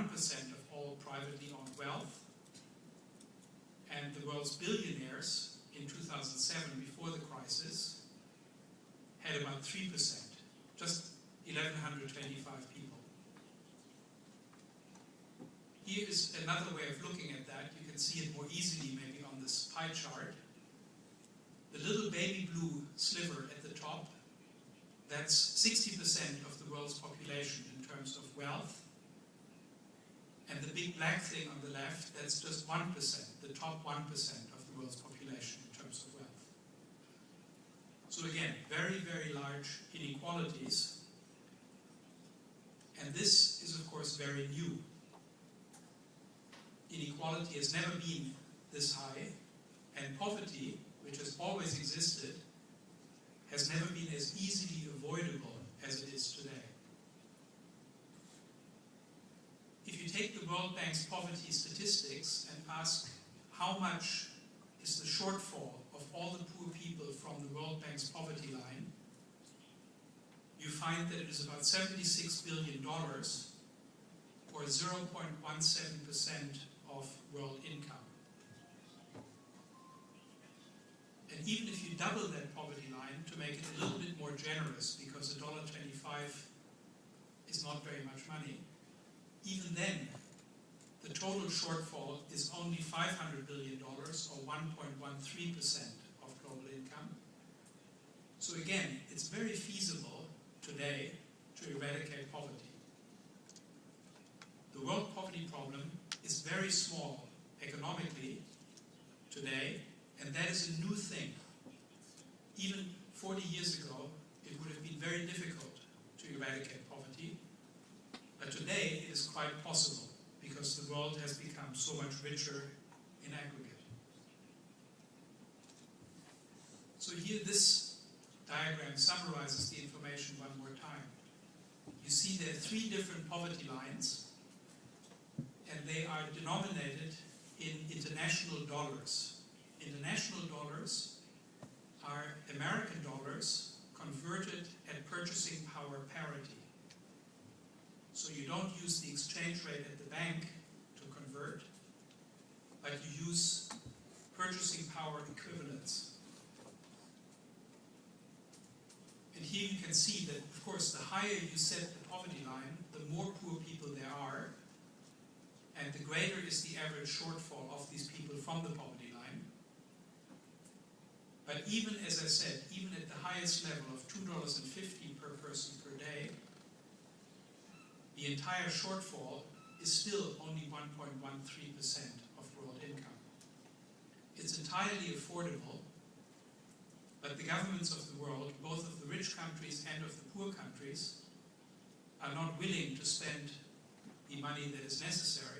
1% of all privately owned wealth, and the world's billionaires in 2007, before the crisis, had about 3%, just 1,125 people. Here is another way of looking at that. You can see it more easily maybe on this pie chart. The little baby blue sliver at the top, that's 60% of the world's population in terms of wealth. And the big black thing on the left, that's just 1%, the top 1% of the world's population in terms of wealth. So again, very, very large inequalities. And this is, of course, very new. Inequality has never been this high, and poverty, which has always existed, has never been as easily avoidable as it is today. If you take the World Bank's poverty statistics and ask how much is the shortfall of all the poor people from the World Bank's poverty line, you find that it is about $76 billion, or 0.17% of world income. And even if you double that poverty line to make it a little bit more generous, because $1.25 is not very much money, even then, the total shortfall is only $500 billion, or 1.13% of global income. So again, it's very feasible today to eradicate poverty. The world poverty problem is very small economically today, and that is a new thing. Even 40 years ago, it would have been very difficult to eradicate poverty, but today it is quite possible because the world has become so much richer in aggregate. So here this diagram summarizes the information one more time. You see there are 3 different poverty lines, and they are denominated in international dollars. International dollars are American dollars converted at purchasing power parity. So you don't use the exchange rate at the bank to convert, but you use purchasing power equivalents. And here you can see that, of course, the higher you set the poverty line, the more poor people there are, and the greater is the average shortfall of these people from the poverty line. But even, as I said, even at the highest level of $2.50 per person per day, the entire shortfall is still only 1.13% of world income. It's entirely affordable, but the governments of the world, both of the rich countries and of the poor countries, are not willing to spend the money that is necessary